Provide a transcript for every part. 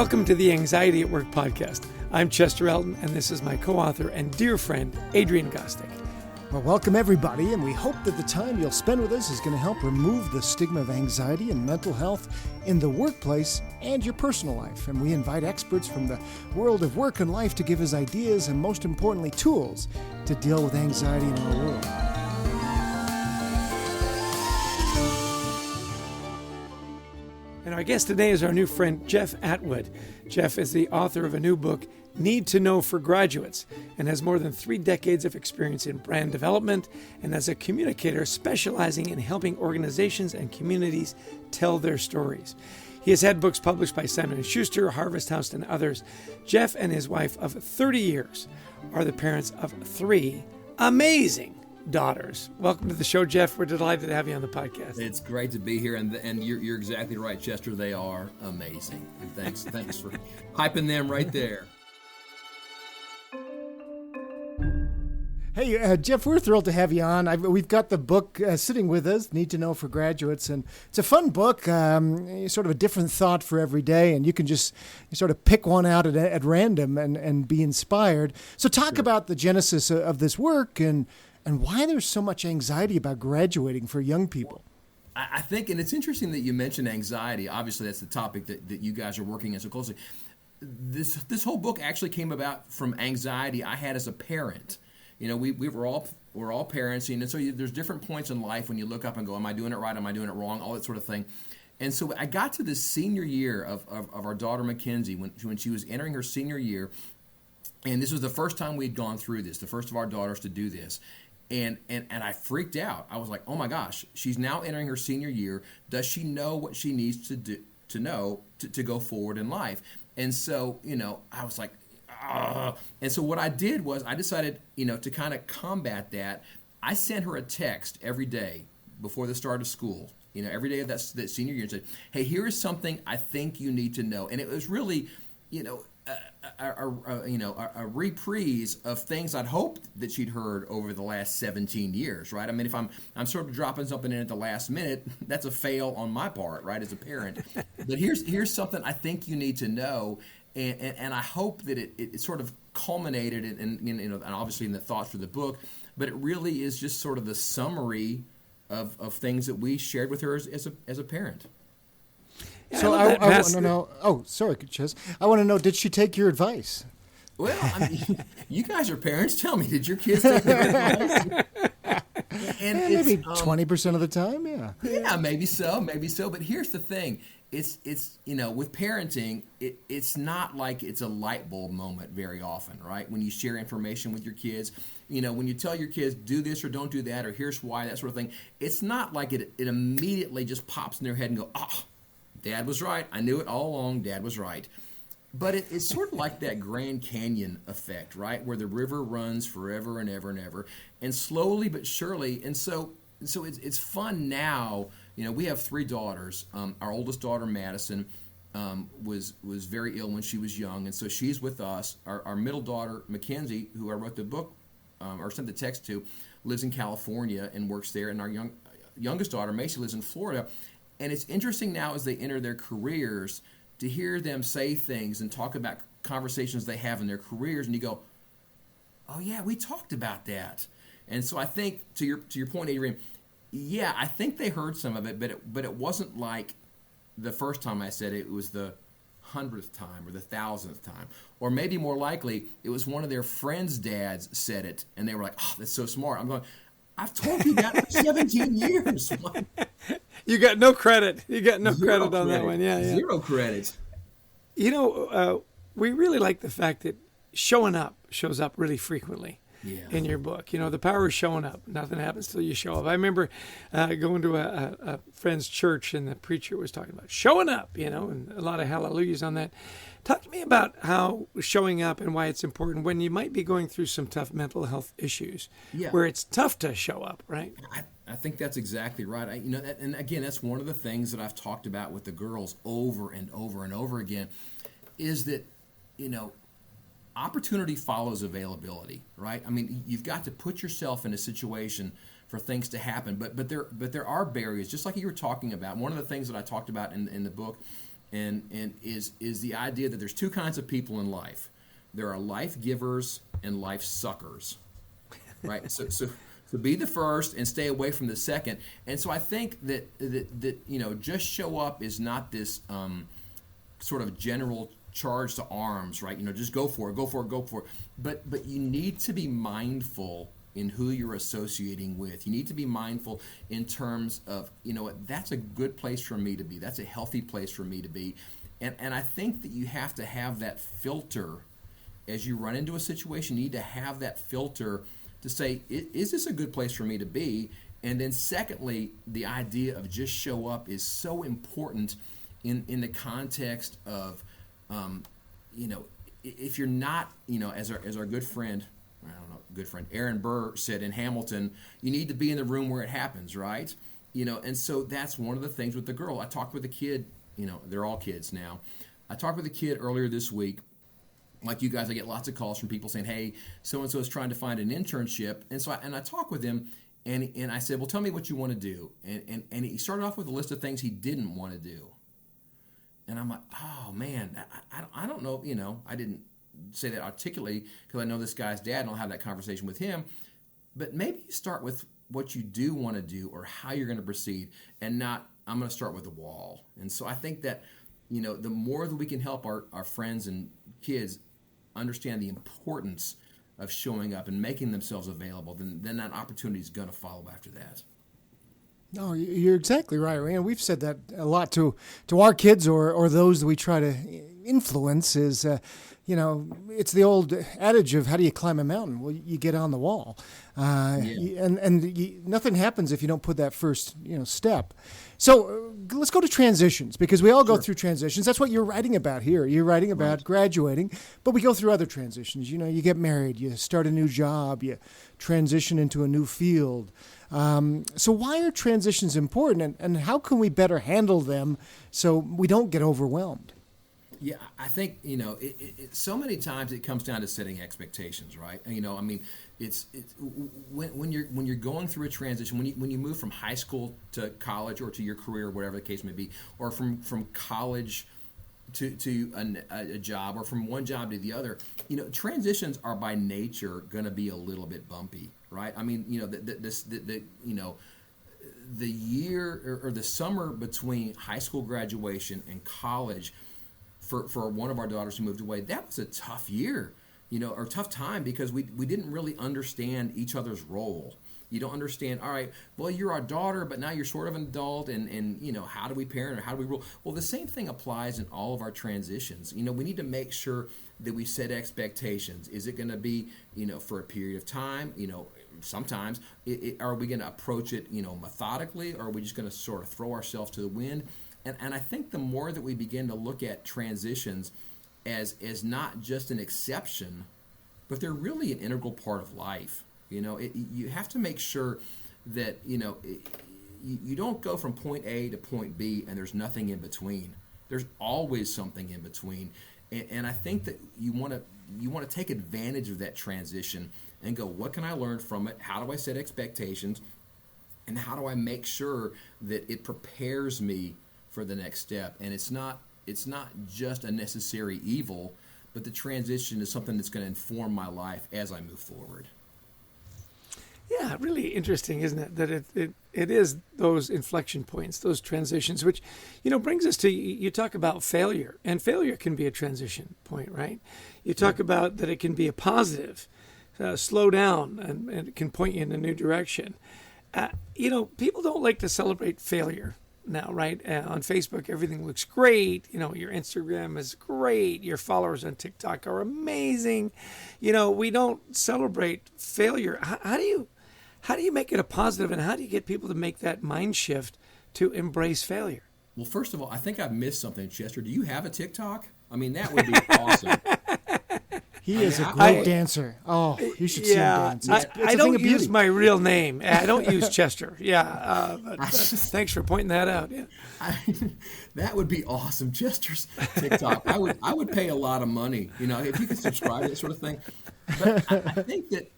Welcome to the Anxiety at Work podcast. I'm Chester Elton, and this is my co-author and dear friend, Adrian Gostick. Well, welcome everybody, and we hope that the time you'll spend with us is going to help remove the stigma of anxiety and mental health in the workplace and your personal life. And we invite experts from the world of work and life to give us ideas and, most importantly, tools to deal with anxiety in our world. And our guest today is our new friend, Jeff Atwood. Jeff is the author of a new book, Need to Know for Graduates, and has more than 3 decades of experience in brand development and as a communicator specializing in helping organizations and communities tell their stories. He has had books published by Simon & Schuster, Harvest House, and others. Jeff and his wife of 30 years are the parents of 3 amazing daughters. Welcome to the show, Jeff. We're delighted to have you on the podcast. It's great to be here, and you're exactly right, Chester. They are amazing. And thanks for hyping them right there. Hey, Jeff, we're thrilled to have you on. We've got the book sitting with us, Need to Know for Graduates, and it's a fun book, sort of a different thought for every day, and you can just sort of pick one out at random and be inspired. So talk about the genesis of this work and why there's so much anxiety about graduating for young people. I think, and it's interesting that you mentioned anxiety. Obviously, that's the topic that you guys are working on so closely. This whole book actually came about from anxiety I had as a parent. You know, we're all parents, and so there's different points in life when you look up and go, am I doing it right? Am I doing it wrong? All that sort of thing. And so I got to the senior year of our daughter Mackenzie when she was entering her senior year, and this was the first time we'd gone through this, the first of our daughters to do this. And I freaked out. I was like, oh my gosh, she's now entering her senior year. Does she know what she needs to know to go forward in life? And so, I was like, and so what I did was I decided, to kind of combat that. I sent her a text every day before the start of school, every day of that senior year, and said, hey, here is something I think you need to know. And it was really, a reprise of things I'd hoped that she'd heard over the last 17 years, right? I mean, if I'm sort of dropping something in at the last minute, that's a fail on my part, right, as a parent. But here's something I think you need to know, and I hope that it sort of culminated and obviously in the thoughts for the book, but it really is just sort of the summary of things that we shared with her as a parent. So I want to know. Oh, sorry, Ches. I want to know. Did she take your advice? Well, I mean, you guys are parents. Tell me, did your kids take your advice? And maybe 20% of the time, yeah. Yeah, maybe so. But here's the thing: it's with parenting, it's not like it's a light bulb moment very often, right? When you share information with your kids, when you tell your kids do this or don't do that or here's why, that sort of thing. It's not like it immediately just pops in their head and go, Dad was right. I knew it all along. Dad was right. But it's sort of like that Grand Canyon effect, right? Where the river runs forever and ever and ever, and slowly but surely. And so it's fun now. We have 3 daughters. Our oldest daughter, Madison, was very ill when she was young, and so she's with us. Our middle daughter, Mackenzie, who I wrote the book or sent the text to, lives in California and works there. And our youngest daughter, Macy, lives in Florida. And it's interesting now as they enter their careers to hear them say things and talk about conversations they have in their careers, and you go, oh yeah, we talked about that. And so I think to your point, Adrian, yeah, I think they heard some of it, but it wasn't like the first time I said it. It was the 100th time or the 1000th time, or maybe more likely it was one of their friends' dads said it, and they were like, oh, that's so smart. I'm going, I've told you that for 17 years. You got no credit. You got no Zero credit on that one. Yeah. 0 credit. We really like the fact that showing up shows up really frequently in your book. The power of showing up. Nothing happens till you show up. I remember going to a friend's church, and the preacher was talking about showing up, and a lot of hallelujahs on that. Talk to me about how showing up and why it's important when you might be going through some tough mental health issues, where it's tough to show up, right? I think that's exactly right. And again, that's one of the things that I've talked about with the girls over and over and over again, is that, opportunity follows availability, right? I mean, you've got to put yourself in a situation for things to happen, but there are barriers, just like you were talking about. One of the things that I talked about in the book and is the idea that there's two kinds of people in life. There are life givers and life suckers, right? So be the first and stay away from the second. And so I think that just show up is not this sort of general charge to arms, right? Just go for it. But you need to be mindful in who you're associating with. You need to be mindful in terms of, that's a good place for me to be. That's a healthy place for me to be. And I think that you have to have that filter as you run into a situation. You need to have that filter to say, is this a good place for me to be? And then secondly, the idea of just show up is so important in the context of, if you're not, as our good friend, Aaron Burr said in Hamilton, you need to be in the room where it happens, right? And so that's one of the things with the girl. I talked with a kid, they're all kids now. I talked with a kid earlier this week. Like you guys, I get lots of calls from people saying, hey, so-and-so is trying to find an internship. And so I talked with him, and I said, well, tell me what you want to do. And he started off with a list of things he didn't want to do. And I'm like, oh, man, I don't know. I didn't say that articulately because I know this guy's dad, and I'll have that conversation with him. But maybe you start with what you do want to do or how you're going to proceed, and not, I'm going to start with the wall. And so I think that, the more that we can help our friends and kids understand the importance of showing up and making themselves available, then that opportunity is going to follow after that. No, you're exactly right. And we've said that a lot to our kids or those that we try to influence is, it's the old adage of how do you climb a mountain? Well, you get on the wall. Nothing happens if you don't put that first, step. So let's go to transitions, because we all go through transitions. That's what you're writing about here. You're writing about graduating, but we go through other transitions. You get married, you start a new job, you transition into a new field. So why are transitions important, and how can we better handle them so we don't get overwhelmed? Yeah, I think, so many times it comes down to setting expectations, right? It's when you're going through a transition, when you move from high school to college or to your career, whatever the case may be, or from college to a job, or from one job to the other, transitions are by nature going to be a little bit bumpy, right? The year or the summer between high school graduation and college, for one of our daughters who moved away, that was a tough year, or tough time, because we didn't really understand each other's role. You don't understand, all right, well, you're our daughter, but now you're sort of an adult, and how do we parent, or how do we rule? Well, the same thing applies in all of our transitions. We need to make sure that we set expectations. Is it going to be, for a period of time? Sometimes, are we going to approach it, methodically, or are we just going to sort of throw ourselves to the wind? And I think the more that we begin to look at transitions as not just an exception, but they're really an integral part of life. You have to make sure that, you don't go from point A to point B and there's nothing in between. There's always something in between. And I think that you want to take advantage of that transition and go, what can I learn from it? How do I set expectations? And how do I make sure that it prepares me for the next step? And it's not just a necessary evil, but the transition is something that's going to inform my life as I move forward. Yeah, really interesting, isn't it? That it is those inflection points, those transitions, which, brings us to, you talk about failure, and failure can be a transition point, right? You talk about that it can be a positive, slow down, and it can point you in a new direction. People don't like to celebrate failure now, right? On Facebook, everything looks great. Your Instagram is great. Your followers on TikTok are amazing. We don't celebrate failure. How do you make it a positive, and how do you get people to make that mind shift to embrace failure? Well, first of all, I think I've missed something, Chester. Do you have a TikTok? That would be awesome. He is a great dancer. Oh, you should see him dance. I don't use my real name. I don't use Chester. Yeah. Thanks for pointing that out. Yeah. That would be awesome. Chester's TikTok. I would pay a lot of money, if you could subscribe to that sort of thing. But I think that,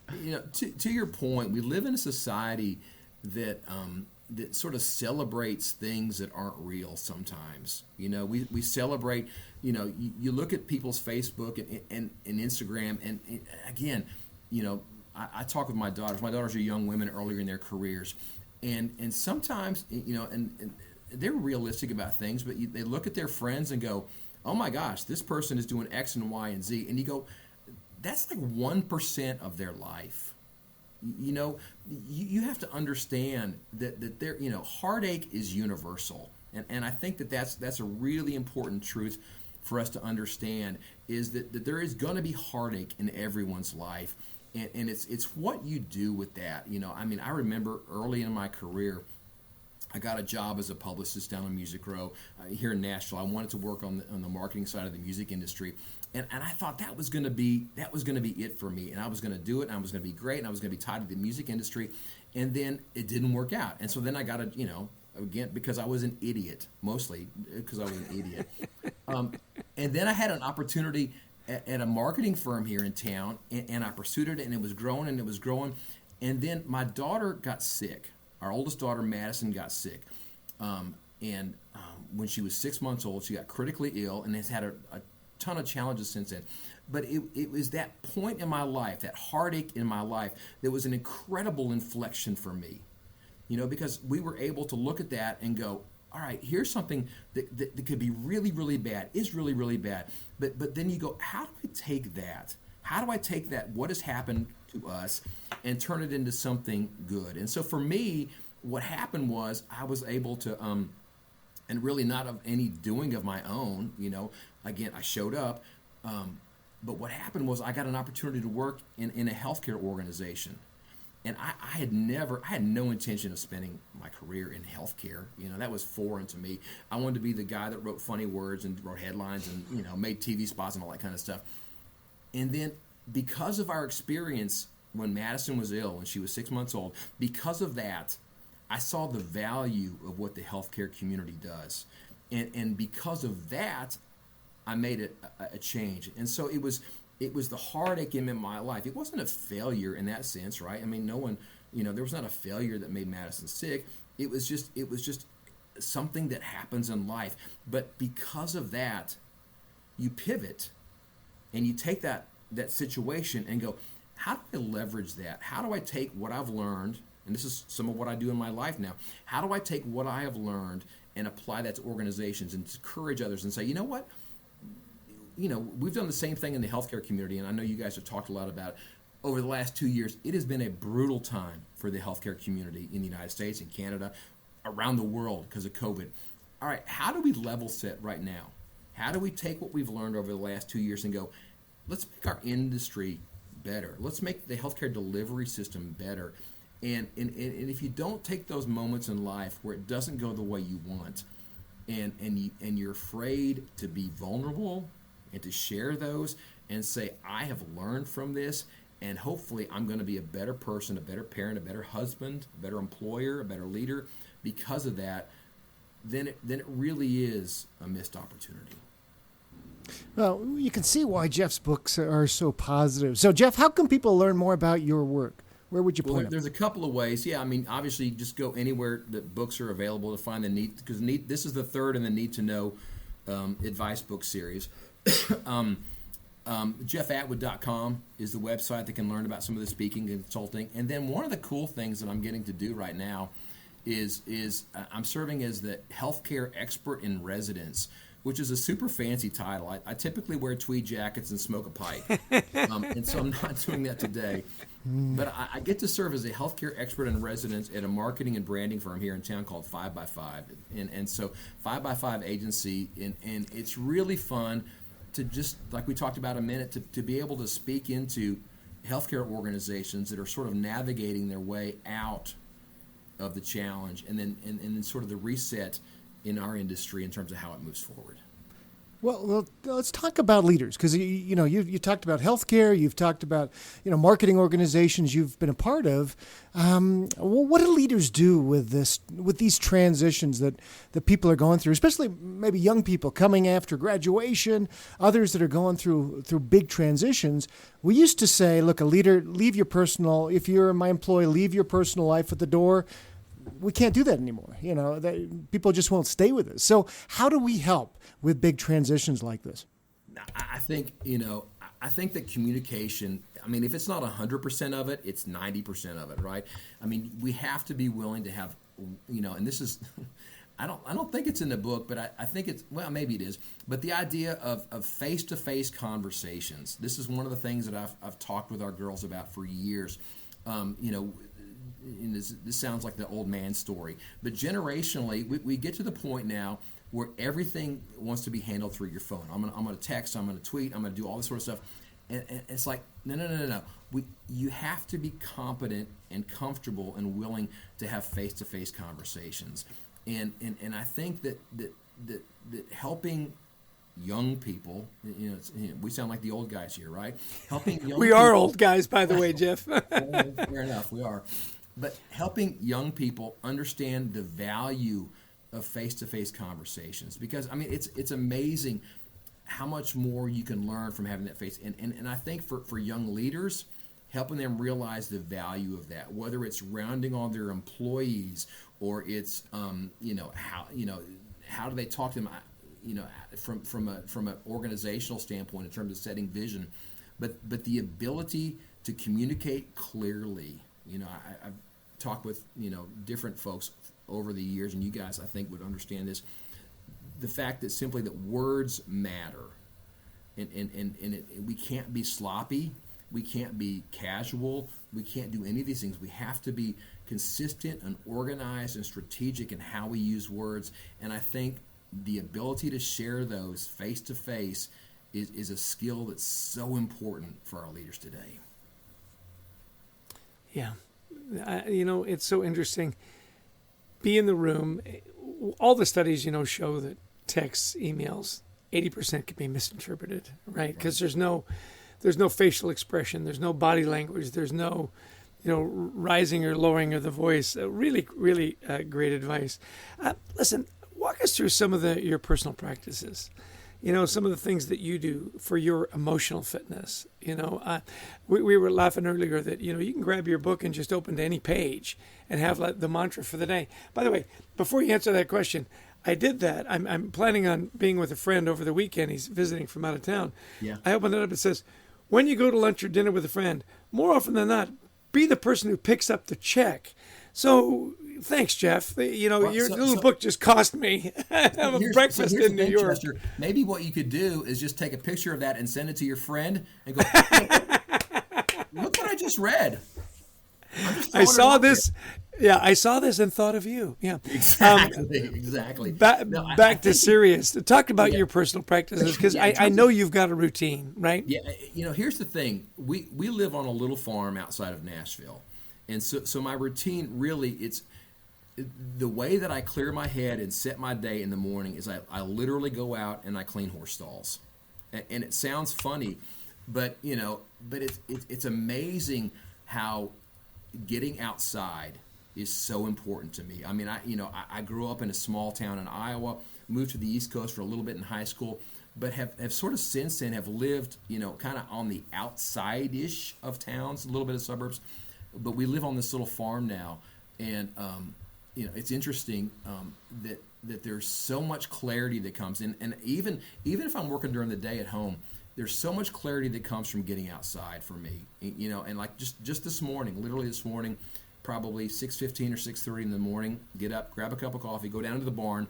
to your point, we live in a society that that sort of celebrates things that aren't real sometimes. We celebrate, you look at people's Facebook and Instagram, and again, I talk with my daughters. My daughters are young women earlier in their careers, and sometimes, and they're realistic about things, but they look at their friends and go, oh my gosh, this person is doing X and Y and Z. And you go, that's like 1% of their life. You have to understand that there, heartache is universal. And I think that's a really important truth for us to understand, is that there is going to be heartache in everyone's life. And it's what you do with that. I remember early in my career, I got a job as a publicist down on Music Row here in Nashville. I wanted to work on the marketing side of the music industry, and I thought that was going to be it for me, and I was going to do it, and I was going to be great, and I was going to be tied to the music industry, and then it didn't work out, and so then I got again, because I was an idiot, mostly because I was an idiot, and then I had an opportunity at a marketing firm here in town, and I pursued it, and it was growing, and then my daughter got sick. Our oldest daughter, Madison, got sick. When she was 6 months old, she got critically ill and has had a ton of challenges since then. But it was that point in my life, that heartache in my life, that was an incredible inflection for me. Because we were able to look at that and go, all right, here's something that could be really, really bad, is really, really bad. But then you go, how do I take that? How do I take that, what has happened to us, and turn it into something good? And so for me, what happened was I was able to, and really not of any doing of my own, again, I showed up, but what happened was I got an opportunity to work in a healthcare organization. And I had no intention of spending my career in healthcare. That was foreign to me. I wanted to be the guy that wrote funny words and wrote headlines and, made TV spots and all that kind of stuff. And then because of our experience when Madison was ill, when she was 6 months old, because of that, I saw the value of what the healthcare community does. And because of that, I made a change. And so it was the heartache in my life. It wasn't a failure in that sense, right? No one, there was not a failure that made Madison sick. It was just something that happens in life. But because of that, you pivot. And you take that situation and go, how do I leverage that? How do I take what I've learned, and this is some of what I do in my life now, how do I take what I have learned and apply that to organizations and to encourage others and say, you know what? We've done the same thing in the healthcare community, and I know you guys have talked a lot about it. Over the last 2 years, it has been a brutal time for the healthcare community in the United States, in Canada, around the world because of COVID. All right, how do we level set right now? How do we take what we've learned over the last 2 years and go, let's make our industry better. Let's make the healthcare delivery system better. And if you don't take those moments in life where it doesn't go the way you want, and you're afraid to be vulnerable and to share those and say, I have learned from this, and hopefully I'm going to be a better person, a better parent, a better husband, a better employer, a better leader because of that, then it really is a missed opportunity. Well, you can see why Jeff's books are so positive. So, Jeff, how can people learn more about your work? Where would you point them? There's a couple of ways. Yeah, obviously, just go anywhere that books are available to find the Need, because this is the third in the Need to Know advice book series. JeffAtwood.com is the website that can learn about some of the speaking and consulting. And then one of the cool things that I'm getting to do right now is I'm serving as the healthcare expert in residence, which is a super fancy title. I typically wear tweed jackets and smoke a pipe, and so I'm not doing that today. But I get to serve as a healthcare expert in residence at a marketing and branding firm here in town called 5x5. And so 5x5 agency, and it's really fun to just, like we talked about a minute, to be able to speak into healthcare organizations that are sort of navigating their way out of the challenge, and then sort of the reset in our industry in terms of how it moves forward. Well, let's talk about leaders, because you talked about healthcare, you've talked about marketing organizations you've been a part of. What do leaders do with these transitions that people are going through, especially maybe young people coming after graduation, others that are going through big transitions? We used to say, look, a leader, if you're my employee, leave your personal life at the door. we can't do that anymore. People just won't stay with us. So how do we help with big transitions like this? I think, I think that communication, if it's not 100% of it, it's 90% of it, right? We have to be willing to have, and this is, I don't think it's in the book, but I think it's, well, maybe it is, but the idea of face-to-face conversations. This is one of the things that I've talked with our girls about for years. This sounds like the old man story, but generationally, we get to the point now where everything wants to be handled through your phone. I'm going to text, I'm going to tweet, I'm going to do all this sort of stuff. And it's like, no. You have to be competent and comfortable and willing to have face-to-face conversations. And I think that helping young people, we sound like the old guys here, right? Helping young we people, are old guys, by the way, Jeff. Fair enough, we are. But helping young people understand the value of face-to-face conversations, because it's amazing how much more you can learn from having that face. And I think for young leaders, helping them realize the value of that, whether it's rounding on their employees or it's how do they talk to them, from an organizational standpoint in terms of setting vision, but the ability to communicate clearly. I've talked with different folks over the years, and you guys I think would understand this. The fact that simply that words matter, and we can't be sloppy, we can't be casual, we can't do any of these things. We have to be consistent and organized and strategic in how we use words. And I think the ability to share those face to face is a skill that's so important for our leaders today. Yeah. It's so interesting. Be in the room. All the studies, show that texts, emails, 80% can be misinterpreted, right? Because there's no facial expression, there's no body language, there's no, rising or lowering of the voice. Really, really great advice. Listen, walk us through some of your personal practices. Some of the things that you do for your emotional fitness. We were laughing earlier that, you can grab your book and just open to any page and have the mantra for the day. By the way, before you answer that question, I did that. I'm planning on being with a friend over the weekend. He's visiting from out of town. Yeah. I opened it up. It says, when you go to lunch or dinner with a friend, more often than not, be the person who picks up the check. So thanks, Jeff. Your little book just cost me a breakfast in New York. Chester, maybe what you could do is just take a picture of that and send it to your friend and go, look what I just read. I saw this. Yeah, I saw this and thought of you. Yeah, exactly. Back to serious. Talk about your personal practices, because I know you've got a routine, right? Yeah, here's the thing. We live on a little farm outside of Nashville, and so my routine really, it's the way that I clear my head and set my day in the morning is I literally go out and I clean horse stalls, and it sounds funny, but it's amazing how getting outside is so important to me. I grew up in a small town in Iowa, moved to the East Coast for a little bit in high school, but have sort of since then have lived, kind of on the outside-ish of towns, a little bit of suburbs, but we live on this little farm now, and it's interesting that there's so much clarity that comes in, and even if I'm working during the day at home, there's so much clarity that comes from getting outside for me, and like just this morning, literally this morning, probably 6:15 or 6:30 in the morning, get up, grab a cup of coffee, go down to the barn,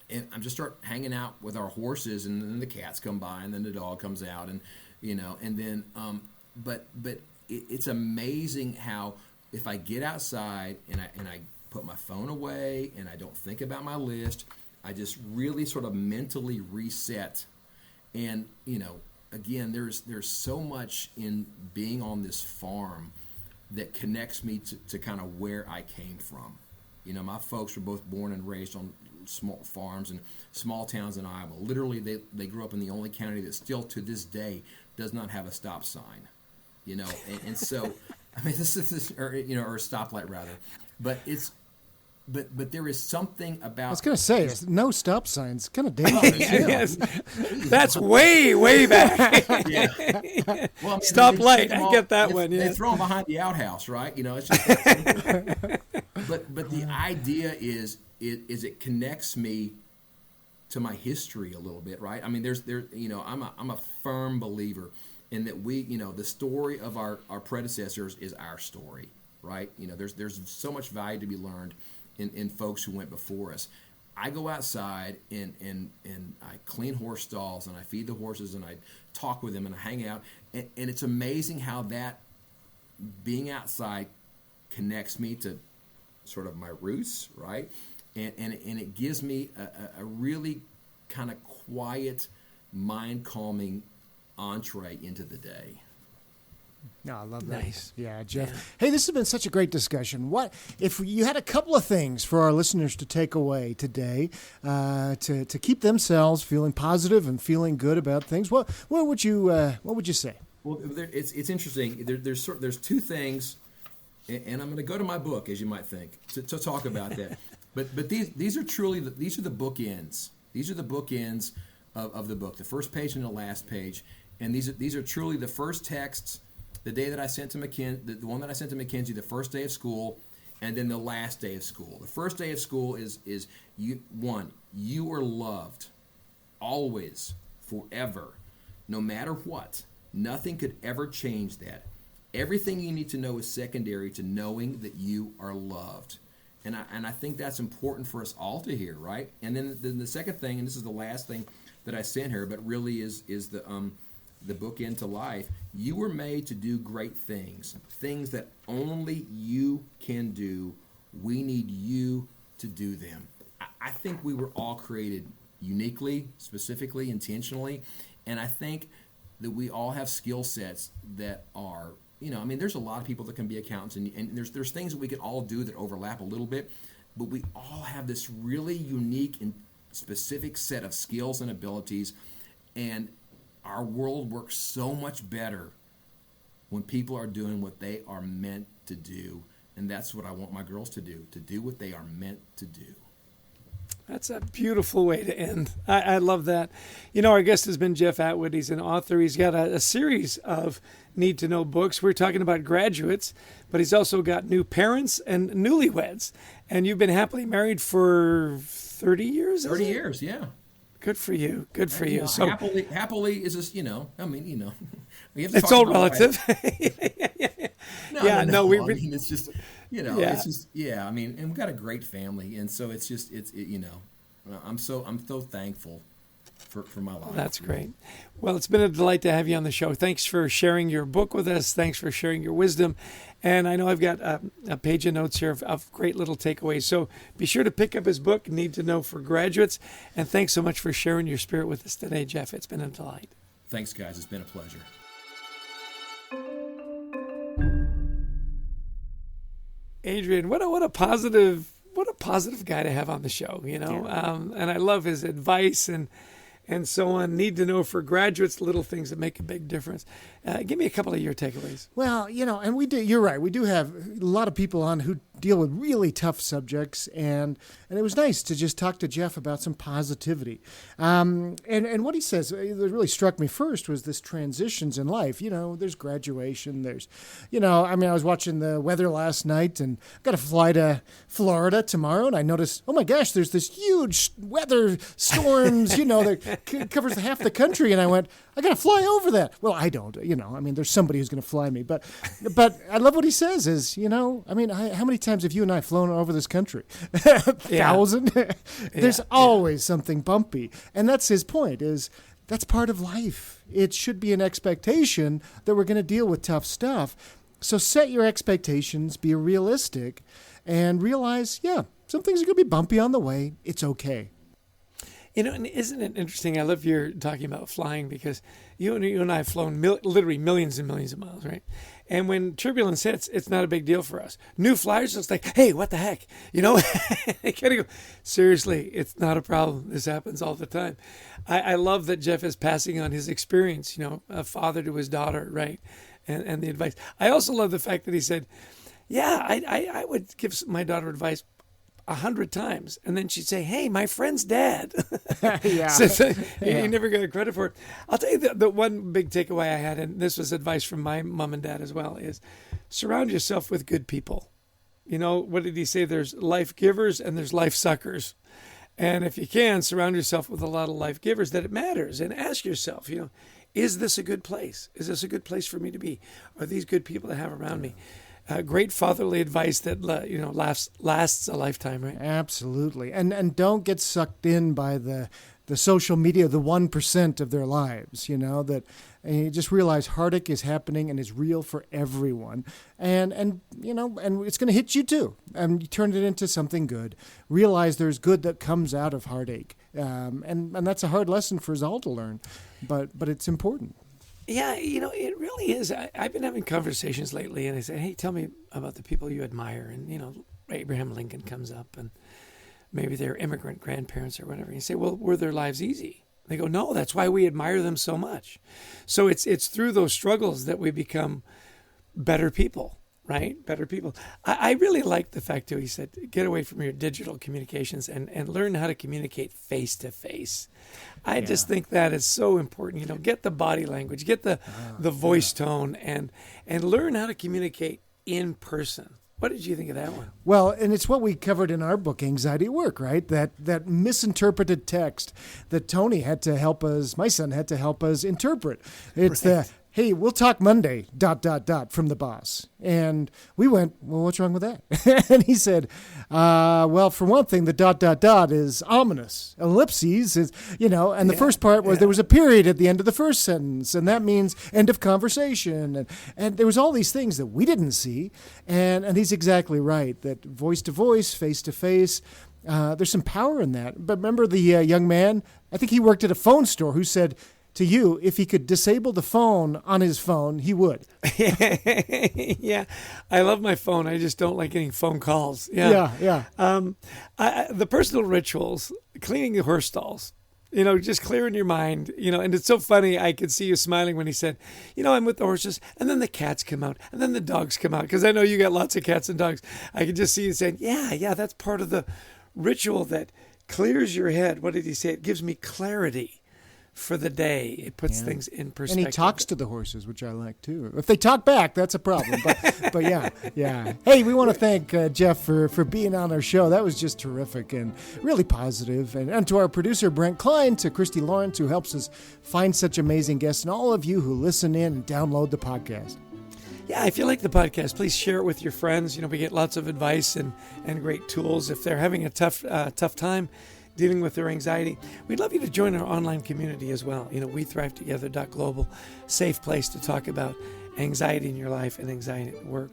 and I'm just start hanging out with our horses, and then the cats come by, and then the dog comes out, and and then but it's amazing how if I get outside and I put my phone away and I don't think about my list, I just really sort of mentally reset. And again, there's so much in being on this farm that connects me to kind of where I came from. My folks were both born and raised on small farms and small towns in Iowa. Literally, they grew up in the only county that still to this day does not have a stop sign. And so, this is or a stoplight rather, but it's. But there is something about. I was going to say, no stop signs. Kind of dangerous. Yes. That's way back. Yeah. Stop light. I get that one. Yeah. They throw them behind the outhouse, right? It's just. But the idea is it connects me to my history a little bit, right? I mean, I'm a firm believer in that the story of our predecessors is our story, right? There's so much value to be learned in folks who went before us. I go outside and I clean horse stalls and I feed the horses and I talk with them and I hang out, and it's amazing how that being outside connects me to sort of my roots, right? And it gives me a really kind of quiet, mind-calming entree into the day. No, I love that. Nice. Yeah, Jeff. Yeah. Hey, this has been such a great discussion. What if you had a couple of things for our listeners to take away today to keep themselves feeling positive and feeling good about things? What would you say? Well, it's interesting. There's two things, and I'm going to go to my book, as you might think, to talk about that. But these are the bookends. These are the bookends of the book, the first page and the last page, and these are truly the first texts. The day that I sent to the one that I sent to Mackenzie, the first day of school, and then the last day of school. The first day of school is you are loved, always, forever, no matter what. Nothing could ever change that. Everything you need to know is secondary to knowing that you are loved. And I think that's important for us all to hear, right? And then the second thing, and this is the last thing that I sent her, but really is the bookend to life. You were made to do great things that only you can do. We need you to do them. I think we were all created uniquely, specifically, intentionally, and I think that we all have skill sets that are, there's a lot of people that can be accountants, and there's things that we can all do that overlap a little bit, but we all have this really unique and specific set of skills and abilities, and our world works so much better when people are doing what they are meant to do, and that's what I want my girls to do what they are meant to do. That's a beautiful way to end. I love that. Our guest has been Jeff Atwood. He's an author. He's got a series of need-to-know books. We're talking about graduates, but he's also got new parents and newlyweds. And you've been happily married for 30 years? 30 years, yeah. Good for you. Good for you. So happily is just, we have to it's talk all about relative. No, it's just, it's just, and we've got a great family, and so it's just, I'm so thankful for my life. That's great. Well, it's been a delight to have you on the show. Thanks for sharing your book with us. Thanks for sharing your wisdom. And I know I've got a page of notes here of great little takeaways. So be sure to pick up his book, Need to Know for Graduates. And thanks so much for sharing your spirit with us today, Jeff. It's been a delight. Thanks, guys. It's been a pleasure. Adrian, what a positive guy to have on the show, Yeah. And I love his advice and so on. Need to know for graduates, little things that make a big difference. Give me a couple of your takeaways. Well, and we do. You're right. We do have a lot of people on who deal with really tough subjects, and it was nice to just talk to Jeff about some positivity. And what he says that really struck me first was this transitions in life. There's graduation. There's, I was watching the weather last night, and I've got to fly to Florida tomorrow, and I noticed, oh my gosh, there's this huge weather storms, that covers half the country, and I went, I got to fly over that. Well, I don't, there's somebody who's going to fly me, but I love what he says is, how many times have you and I flown over this country? 1,000? There's always something bumpy. And that's his point is that's part of life. It should be an expectation that we're going to deal with tough stuff. So set your expectations, be realistic, and realize, some things are going to be bumpy on the way. It's okay. And isn't it interesting? I love your talking about flying because you and I have flown literally millions and millions of miles, right? And when turbulence hits, it's not a big deal for us. New flyers, it's like, hey, what the heck? I kind of go, seriously, it's not a problem. This happens all the time. I love that Jeff is passing on his experience, a father to his daughter, right? And the advice. I also love the fact that he said, I would give my daughter advice 100 times, and then she'd say, hey, my friend's dad. Yeah. He never got credit for it. I'll tell you the one big takeaway I had, and this was advice from my mom and dad as well, is surround yourself with good people. What did he say? There's life givers and there's life suckers. And if you can, surround yourself with a lot of life givers, that it matters. And ask yourself, is this a good place? Is this a good place for me to be? Are these good people to have around me? Great fatherly advice that lasts a lifetime, right? Absolutely. And don't get sucked in by the social media, the 1% of their lives, that you just realize heartache is happening and is real for everyone. And it's going to hit you too. And you turn it into something good. Realize there's good that comes out of heartache. And that's a hard lesson for us all to learn, but it's important. Yeah, it really is. I've been having conversations lately, and I say, hey, tell me about the people you admire. And, Abraham Lincoln comes up, and maybe they're immigrant grandparents or whatever. You say, well, were their lives easy? They go, no, that's why we admire them so much. So it's through those struggles that we become better people, right? Better people. I really like the fact, too, he said, get away from your digital communications and learn how to communicate face-to-face. I just think that is so important. Get the body language, get the voice tone, and learn how to communicate in person. What did you think of that one? Well, and it's what we covered in our book, Anxiety at Work, right? That misinterpreted text that Tony had to help us, my son had to help us interpret. It's right. Hey, we'll talk Monday, ... from the boss. And we went, well, what's wrong with that? And he said, well, for one thing, the ... is ominous. Ellipses is, and the first part was there was a period at the end of the first sentence, and that means end of conversation. And there was all these things that we didn't see. And he's exactly right, that voice to voice, face to face, there's some power in that. But remember the young man, I think he worked at a phone store, who said to you, if he could disable the phone on his phone, he would. Yeah, I love my phone. I just don't like getting phone calls. Yeah. The personal rituals, cleaning the horse stalls, just clearing your mind, and it's so funny. I could see you smiling when he said, I'm with the horses, and then the cats come out, and then the dogs come out, because I know you got lots of cats and dogs. I could just see you saying, yeah, that's part of the ritual that clears your head. What did he say? It gives me clarity for the day. It puts things in perspective. And he talks to the horses, which I like too. If they talk back, that's a problem. But yeah. Hey, we want to thank Jeff for being on our show. That was just terrific and really positive. And to our producer, Brent Klein, to Christy Lawrence, who helps us find such amazing guests, and all of you who listen in and download the podcast. Yeah, if you like the podcast, please share it with your friends. We get lots of advice and great tools. If they're having a tough time dealing with their anxiety, we'd love you to join our online community as well. WeThriveTogether.global, safe place to talk about anxiety in your life and anxiety at work.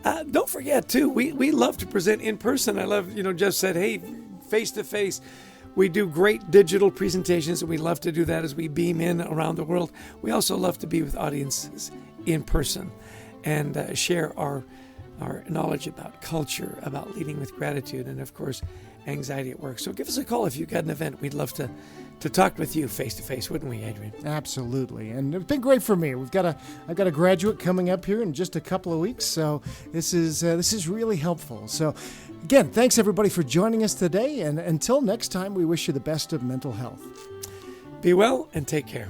Don't forget, too, we love to present in person. I love, Jeff said, hey, face-to-face. We do great digital presentations, and we love to do that as we beam in around the world. We also love to be with audiences in person and share our knowledge about culture, about leading with gratitude, and, of course, anxiety at work. So give us a call if you've got an event. We'd love to talk with you face to face, wouldn't we, Adrian? Absolutely. And it's been great for me. I've got a graduate coming up here in just a couple of weeks, so this is really helpful. So again, thanks everybody for joining us today, and until next time, we wish you the best of mental health. Be well and take care.